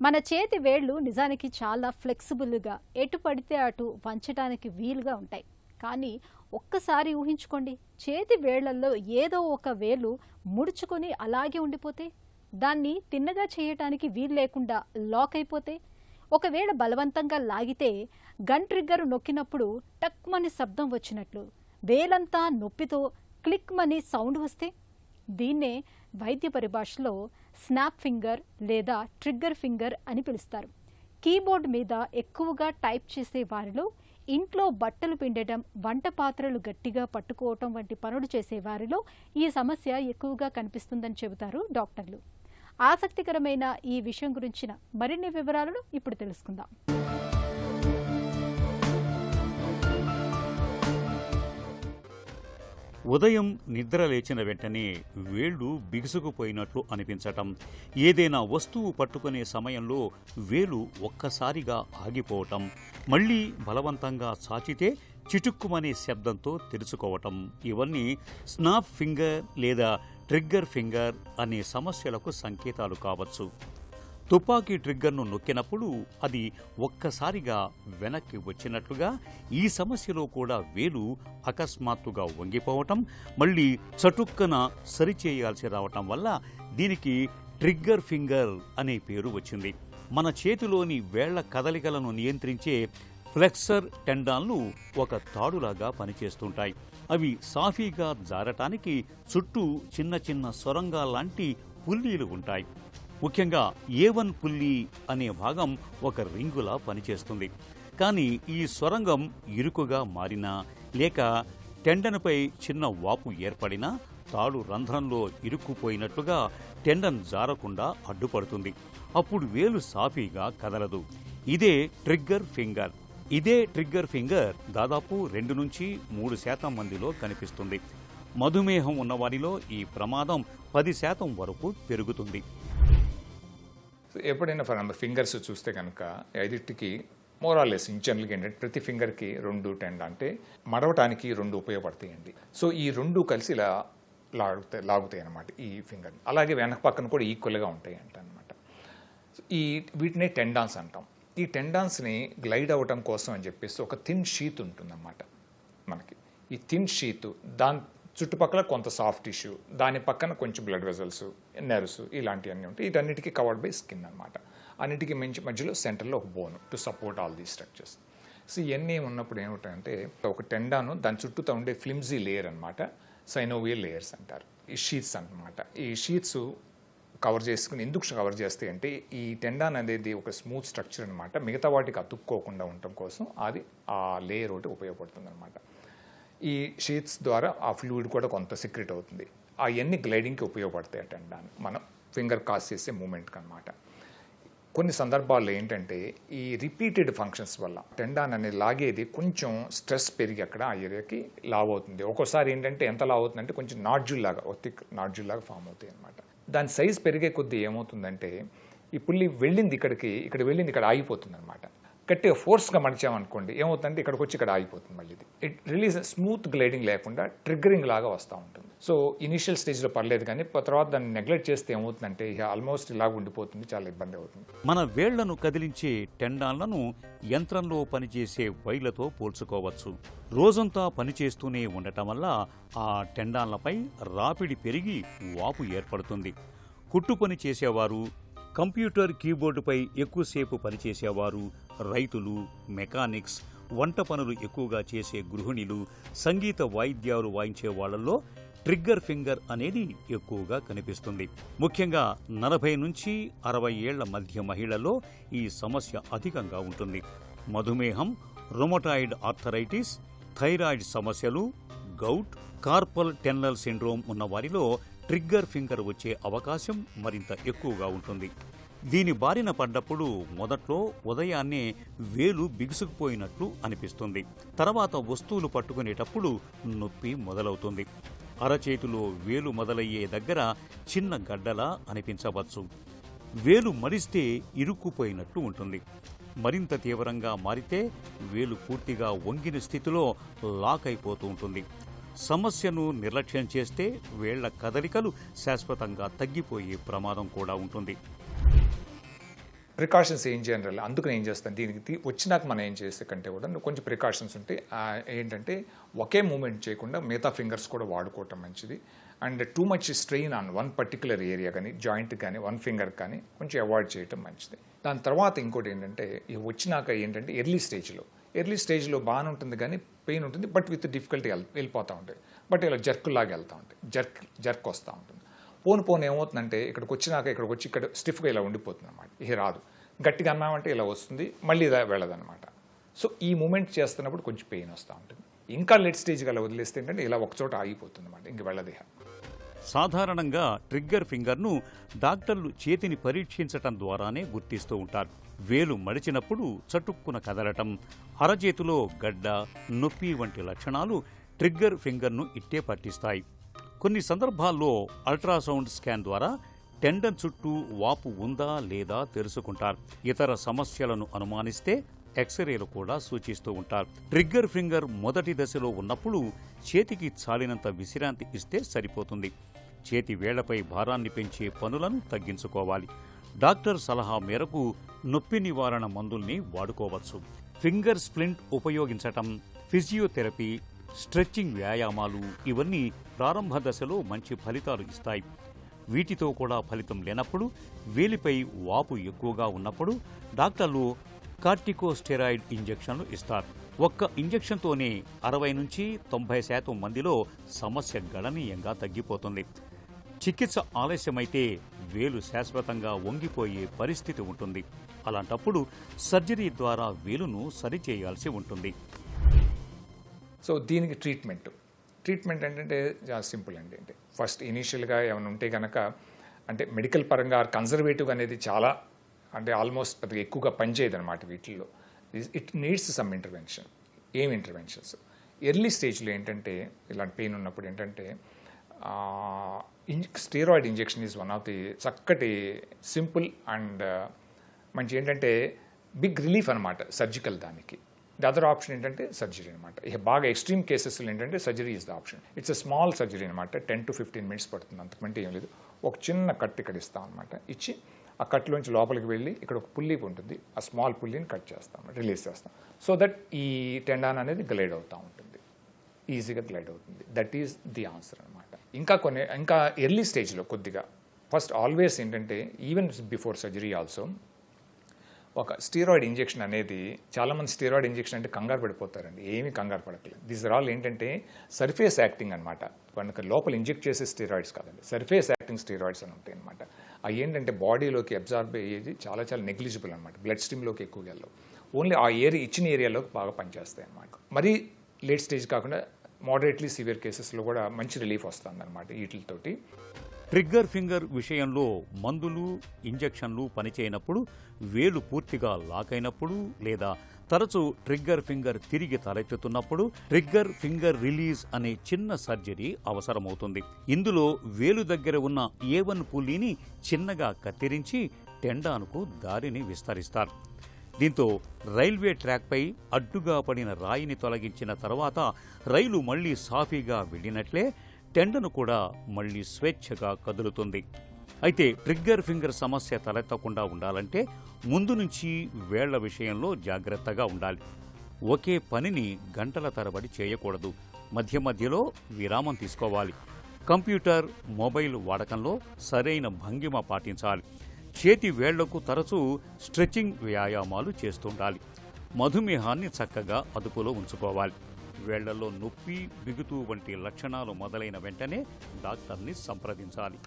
మన చేతి వేళ్ళు నిజానికి చాలా ఫ్లెక్సిబుల్గా ఎటు పడితే అటు వంచడానికి వీలుగా ఉంటాయి. కానీ ఒక్కసారి ఊహించుకోండి, చేతి వేళ్లలో ఏదో ఒక వేలు ముడుచుకొని అలాగే ఉండిపోతే, దాన్ని తిన్నగా చేయటానికి వీలు లేకుండా లాక్ అయిపోతే, ఒకవేళ బలవంతంగా లాగితే గన్ ట్రిగ్గర్ నొక్కినప్పుడు టక్మని శబ్దం వచ్చినట్లు వేలంతా నొప్పితో క్లిక్ మని సౌండ్ వస్తే, దీన్నే వైద్య పరిభాషలో స్నాప్ ఫింగర్ లేదా ట్రిగ్గర్ ఫింగర్ అని పిలుస్తారు. కీబోర్డ్ మీద ఎక్కువగా టైప్ చేసే వారిలో, ఇంట్లో బట్టలు పిండటం, వంట పాత్రలు గట్టిగా పట్టుకోవటం వంటి పనులు చేసే వారిలో ఈ సమస్య ఎక్కువగా కనిపిస్తుందని చెబుతారు డాక్టర్లు. ఆసక్తికరమైన ఈ విషయం గురించిన మరిన్ని వివరాలను ఇప్పుడు తెలుసుకుందాం. ఉదయం నిద్ర లేచిన వెంటనే వేళ్లు బిగుసుకుపోయినట్లు అనిపించటం, ఏదైనా వస్తువు పట్టుకునే సమయంలో వేలు ఒక్కసారిగా ఆగిపోవటం, మళ్లీ బలవంతంగా చాచితే చిటుక్కుమనే శబ్దంతో తెరుచుకోవటం, ఇవన్నీ స్నాప్ ఫింగర్ లేదా ట్రిగ్గర్ ఫింగర్ అనే సమస్యలకు సంకేతాలు కావచ్చు. తుపాకీ ట్రిగ్గర్ను నొక్కినప్పుడు అది ఒక్కసారిగా వెనక్కి వచ్చినట్లుగా ఈ సమస్యలో కూడా వేలు అకస్మాత్తుగా వంగిపోవటం, మళ్ళీ చటుక్కన సరిచేయాల్సి రావటం వల్ల దీనికి ట్రిగ్గర్ ఫింగర్ అనే పేరు వచ్చింది. మన చేతిలోని వేళ్ల కదలికలను నియంత్రించే ఫ్లెక్సర్ టెండాన్లు ఒక తాడులాగా పనిచేస్తుంటాయి. అవి సాఫీగా జారటానికి చుట్టూ చిన్న చిన్న సొరంగాల్లాంటి పుల్లీలు ఉంటాయి. ముఖ్యంగా A1 పుల్లీ అనే భాగం ఒక రింగులా పనిచేస్తుంది. కానీ ఈ సొరంగం ఇరుకుగా మారినా లేక టెండన్పై చిన్న వాపు ఏర్పడినా తాడు రంధ్రంలో ఇరుక్కుపోయినట్లుగా టెండన్ జారకుండా అడ్డుపడుతుంది. అప్పుడు వేలు సాఫీగా కదలదు. ఇదే ట్రిగ్గర్ ఫింగర్. ఇదే ట్రిగ్గర్ ఫింగర్ దాదాపు 2 నుంచి 3% మందిలో కనిపిస్తుంది. మధుమేహం ఉన్నవారిలో ఈ ప్రమాదం 10% వరకు పెరుగుతుంది. ఎప్పుడైనా ఫర్ ఎగ్జాంపుల్ ఫింగర్స్ చూస్తే కనుక ఐదింటికి మోరాలెస్ జనరల్గా ఏంటంటే ప్రతి ఫింగర్కి 2 టెండ్ అంటే మడవటానికి 2 ఉపయోగపడతాయండి. సో ఈ 2 కలిసి ఇలా లాగుతాయి అన్నమాట ఈ ఫింగర్. అలాగే వెనక పక్కన కూడా ఈక్వల్గా ఉంటాయి అనమాట. వీటినే టెండాన్స్ అంటాం. ఈ టెండాన్స్ని గ్లైడ్ అవ్వటం కోసం అని చెప్పేసి ఒక థిన్ షీత్ ఉంటుందన్నమాట మనకి. ఈ థిన్ షీత్ దాని చుట్టుపక్కల కొంత సాఫ్ట్ టిష్యూ, దాని పక్కన కొంచెం బ్లడ్ వెజల్స్, నెర్వ్స్ ఇలాంటివన్నీ ఉంటాయి. వీటన్నిటికీ కవర్డ్ బై స్కిన్ అనమాట. అన్నిటికీ మధ్యలో సెంటర్లో ఒక bone to support all these structures. So ఇవన్నీ ఉన్నప్పుడు ఏమిటంటే ఒక టెండాను దాని చుట్టూతో ఉండే ఫ్లిమ్జీ లేయర్ అనమాట, సైనోవియల్ లేయర్స్ అంటారు. ఈ షీట్స్ అనమాట. ఈ షీట్స్ కవర్ చేసుకుని ఎందుకు కవర్ చేస్తాయి అంటే ఈ టెండాన్ అనేది ఒక స్మూత్ స్ట్రక్చర్ అనమాట. మిగతా వాటికి అతుక్కోకుండా ఉండటం కోసం అది ఆ లేయర్ ఒకటి ఉపయోగపడుతుంది అనమాట. ఈ షీట్స్ ద్వారా ఆ ఫ్లూయిడ్ కూడా కొంత సీక్రెట్ అవుతుంది. అవన్నీ గ్లైడింగ్కి ఉపయోగపడతాయి టెండాన్ మనం ఫింగర్ కాస్ చేసే మూమెంట్కి అనమాట. కొన్ని సందర్భాల్లో ఏంటంటే ఈ రిపీటెడ్ ఫంక్షన్స్ వల్ల టెండాన్ అనేది లాగేది కొంచెం స్ట్రెస్ పెరిగి అక్కడ ఆ ఏరియాకి లావ్ అవుతుంది. ఒక్కోసారి ఏంటంటే ఎంత లావ్ అవుతుందంటే కొంచెం నాడ్జుల్ లాగా థిక్ నాడ్జుల్ లాగా ఫామ్ అవుతాయి అనమాట. దాని సైజ్ పెరిగే కొద్దీ ఏమవుతుందంటే ఈ పుల్లి వెళ్ళింది ఇక్కడ వెళ్ళింది ఇక్కడ ఆగిపోతుంది అనమాట. గట్టిగా ఫోర్స్గా మడిచామనుకోండి ఏమవుతుందంటే ఇక్కడికి వచ్చి ఇక్కడ ఆగిపోతుంది. మళ్ళీ ఇట్ రిలీజ్ స్మూత్ గ్లైడింగ్ లేకుండా ట్రిగ్గరింగ్ లాగా వస్తూ ఉంటుంది. సో ఇనిషియల్ స్టేజ్లో పర్లేదు, కానీ తర్వాత దాన్ని నెగ్లెక్ట్ చేస్తే ఏమవుతుందంటే ఆల్మోస్ట్ ఇలాగ ఉండిపోతుంది, చాలా ఇబ్బంది అవుతుంది. మన వేళ్లను కదిలించే టెండాన్లను యంత్రంలో పనిచేసే వైర్లతో పోల్చుకోవచ్చు. రోజంతా పనిచేస్తూనే ఉండటం వల్ల ఆ టెండాన్లపై రాపిడి పెరిగి వాపు ఏర్పడుతుంది. కుట్టు పని చేసేవారు, కంప్యూటర్ కీబోర్డుపై ఎక్కువసేపు పనిచేసేవారు, రైతులు, మెకానిక్స్, వంట పనులు ఎక్కువగా చేసే గృహిణులు, సంగీత వాయిద్యాలు వాయించే వాళ్లలో ట్రిగ్గర్ ఫింగర్ అనేది ఎక్కువగా కనిపిస్తుంది. ముఖ్యంగా 40 నుంచి 60 ఏళ్ల మధ్య మహిళల్లో ఈ సమస్య అధికంగా ఉంటుంది. మధుమేహం, రొమటాయిడ్ ఆర్థరైటిస్, థైరాయిడ్ సమస్యలు, గౌట్, కార్పల్ టెన్నెల్ సిండ్రోమ్ ఉన్న వారిలో ట్రిగ్గర్ ఫింగర్ వచ్చే అవకాశం మరింత ఎక్కువగా ఉంటుంది. దీని బారిన పడ్డప్పుడు మొదట్లో ఉదయాన్నే వేలు బిగుసుకుపోయినట్లు అనిపిస్తుంది. తర్వాత వస్తువులు పట్టుకునేటప్పుడు నొప్పి మొదలవుతుంది. అరచేతిలో వేలు మొదలయ్యే దగ్గర చిన్న గడ్డలా అనిపించవచ్చు. వేలు మడిస్తే ఇరుక్కుపోయినట్లు ఉంటుంది. మరింత తీవ్రంగా మారితే వేలు పూర్తిగా వంగిన స్థితిలో లాక్ అయిపోతూ ఉంటుంది. సమస్యను నిర్లక్ష్యం చేస్తే వేళ్ల కదలికలు శాశ్వతంగా తగ్గిపోయే ప్రమాదం కూడా ఉంటుంది. ప్రికాషన్స్ ఏం చేయాలి, అందుకని ఏం చేస్తాను దీనికి వచ్చినాక మనం ఏం చేసే కంటే కూడా కొంచెం ప్రికాషన్స్ ఉంటే ఏంటంటే ఒకే మూమెంట్ చేయకుండా మిగతా ఫింగర్స్ కూడా వాడుకోవటం మంచిది. And too much strain on one particular area కానీ జాయింట్ కానీ వన్ ఫింగర్ కానీ కొంచెం అవాయిడ్ చేయటం మంచిది. దాని తర్వాత ఇంకోటి ఏంటంటే వచ్చినాక ఏంటంటే ఎర్లీ స్టేజ్లో బాగానే ఉంటుంది కానీ పెయిన్ ఉంటుంది, బట్ విత్ డిఫికల్టీ వెళ్ళిపోతూ ఉంటాయి, బట్ ఇలా జర్కులాగా వెళ్తూ ఉంటాయి, జర్క్ వస్తూ ఉంటుంది. పోను ఏమవుతుందంటే ఇక్కడికి వచ్చి ఇక్కడ స్టిఫ్గా ఇలా ఉండిపోతుంది అనమాట. ఇది రాదు, గట్టిగా అన్నామంటే ఇలా వస్తుంది, మళ్ళీ ఇలా వెళ్ళదన్నమాట. సో ఈ మూమెంట్ చేస్తున్నప్పుడు కొంచెం పెయిన్ వస్తూ ఉంటుంది. ఇంకా లేట్ స్టేజ్గా అలా వదిలేస్తే ఏంటంటే ఇలా ఒకచోట ఆగిపోతుంది అనమాట, ఇంక వెళ్ళదు. సాధారణంగా ట్రిగ్గర్ ఫింగర్ను డాక్టర్లు చేతిని పరీక్షించటం ద్వారానే గుర్తిస్తూ ఉంటారు. వేలు మడిచినప్పుడు చటుక్కున కదలటం, అరచేతిలో గడ్డ, నొప్పి వంటి లక్షణాలు ట్రిగ్గర్ ఫింగర్ను ఇట్టే పట్టిస్తాయి. కొన్ని సందర్భాల్లో అల్ట్రాసౌండ్ స్కాన్ ద్వారా టెండన్ చుట్టూ వాపు ఉందా లేదా తెలుసుకుంటారు. ఇతర సమస్యలను అనుమానిస్తే ఎక్స్రేలు కూడా సూచిస్తూ ఉంటారు. ట్రిగ్గర్ ఫింగర్ మొదటి దశలో ఉన్నప్పుడు చేతికి చాలినంత విశ్రాంతి ఇస్తే సరిపోతుంది. చేతి వేళ్లపై భారాన్ని పెంచే పనులను తగ్గించుకోవాలి. డాక్టర్ సలహా మేరకు నొప్పి నివారణ మందుల్ని వాడుకోవచ్చు. ఫింగర్ స్ప్లింట్ ఉపయోగించటం, ఫిజియోథెరపీ, స్ట్రెచ్చింగ్ వ్యాయామాలు ఇవన్నీ ప్రారంభ దశలో మంచి ఫలితాలు ఇస్తాయి. వీటితో కూడా ఫలితం లేనప్పుడు, వేలిపై వాపు ఎక్కువగా ఉన్నప్పుడు డాక్టర్లు కార్టికోస్టెరాయిడ్ ఇంజెక్షన్లు ఇస్తారు. ఒక్క ఇంజెక్షన్తోనే 60 నుంచి 90% మందిలో సమస్య గణనీయంగా తగ్గిపోతుంది. చికిత్స ఆలస్యమైతే వేలు శాశ్వతంగా వంగిపోయే పరిస్థితి ఉంటుంది. అలాంటప్పుడు సర్జరీ ద్వారా వేలును సరిచేయాల్సి ఉంటుంది. సో దీనికి ట్రీట్మెంట్ ఏంటంటే చాలా సింపుల్ అండి. అంటే ఫస్ట్ ఇనీషియల్గా ఏమైనా ఉంటే కనుక అంటే మెడికల్ పరంగా కన్జర్వేటివ్ అనేది చాలా అంటే ఆల్మోస్ట్ పెద్దగా ఎక్కువగా పనిచేయదు అనమాట. వీటిల్లో it needs some intervention. Interventions early స్టేజ్లో ఏంటంటే ఇలాంటి పెయిన్ ఉన్నప్పుడు ఏంటంటే steroid injection is one of the చక్కటి సింపుల్ అండ్ మంచి ఏంటంటే బిగ్ రిలీఫ్ అనమాట సర్జికల్ దానికి. ది అదర్ ఆప్షన్ ఏంటంటే సర్జరీ అనమాట. ఇక బాగా ఎక్స్ట్రీమ్ కేసెస్లో ఏంటంటే surgery is the option. It's a small surgery అనమాట. 10 to 15 minutes పడుతుంది, అంతకంటే ఏం లేదు. ఒక చిన్న కట్ ఇక్కడ ఇస్తాం అనమాట. ఇచ్చి ఆ కట్లోంచి లోపలికి వెళ్ళి ఇక్కడ ఒక పుల్లి ఉంటుంది, ఆ స్మాల్ పుల్లిని కట్ చేస్తాం, రిలీజ్ చేస్తాం. సో దట్ ఈ టెండాన్ అనేది గ్లైడ్ అవుతూ ఉంటుంది, ఈజీగా గ్లైడ్ అవుతుంది. దట్ ఈజ్ ది ఆన్సర్ అనమాట. ఇంకా ఎర్లీ స్టేజ్లో కొద్దిగా ఫస్ట్ ఆల్వేస్ ఏంటంటే ఈవెన్ బిఫోర్ సర్జరీ ఆల్సో ఒక స్టీరాయిడ్ ఇంజెక్షన్ అనేది చాలామంది స్టీరాయిడ్ ఇంజెక్షన్ అంటే కంగారు పడిపోతారండి. ఏమీ కంగారు పడట్లేదు. దీస్ ఆర్ ఆల్ ఏంటంటే సర్ఫేస్ యాక్టింగ్ అనమాట. మనకు లోపల ఇంజెక్ట్ చేసే స్టీరాయిడ్స్ కాదండి, సర్ఫేస్ యాక్టింగ్ స్టీరాయిడ్స్ అని ఉంటాయి అనమాట. అవి ఏంటంటే బాడీలోకి అబ్జార్బ్ అయ్యేది చాలా నెగ్లిజిబుల్ అనమాట. బ్లడ్ స్ట్రీమ్లోకి ఎక్కువగా వెళ్ళవు. ఓన్లీ ఆ ఇచ్చిన ఏరియాలోకి బాగా పనిచేస్తాయి అనమాట. మరీ లేట్ స్టేజ్ కాకుండా మోడరేట్లీ సివియర్ కేసెస్లో కూడా మంచి రిలీఫ్ వస్తుంది అనమాట వీటితోటి. ట్రిగ్గర్ ఫింగర్ విషయంలో మందులు, ఇంజెక్షన్లు పనిచేయనప్పుడు, వేలు పూర్తిగా లాక్ అయినప్పుడు లేదా తరచూ ట్రిగ్గర్ ఫింగర్ తిరిగి తలెత్తుతున్నప్పుడు ట్రిగ్గర్ ఫింగర్ రిలీజ్ అనే చిన్న సర్జరీ అవసరమవుతుంది. ఇందులో వేలు దగ్గర ఉన్న A1 పుల్లిని చిన్నగా కత్తిరించి టెండాన్కు దారిని విస్తరిస్తారు. దీంతో రైల్వే ట్రాక్పై అడ్డుగా పడిన రాయిని తొలగించిన తర్వాత రైలు మళ్లీ సాఫీగా వెళ్ళినట్లే టెండను కూడా మళ్లీ స్వేచ్ఛగా కదులుతుంది. అయితే ట్రిగ్గర్ ఫింగర్ సమస్య తలెత్తకుండా ఉండాలంటే ముందు నుంచి వేళ్ల విషయంలో జాగ్రత్తగా ఉండాలి. ఒకే పనిని గంటల తరబడి చేయకూడదు. మధ్య మధ్యలో విరామం తీసుకోవాలి. కంప్యూటర్, మొబైల్ వాడకంలో సరైన భంగిమ పాటించాలి. చేతి వేళ్లకు తరచూ స్ట్రెచ్చింగ్ వ్యాయామాలు చేస్తుండాలి. మధుమేహాన్ని చక్కగా అదుపులో ఉంచుకోవాలి. వేళ్లలో నొప్పి, బిగుతు వంటి లక్షణాలు మొదలైన వెంటనే డాక్టర్ని సంప్రదించాలి.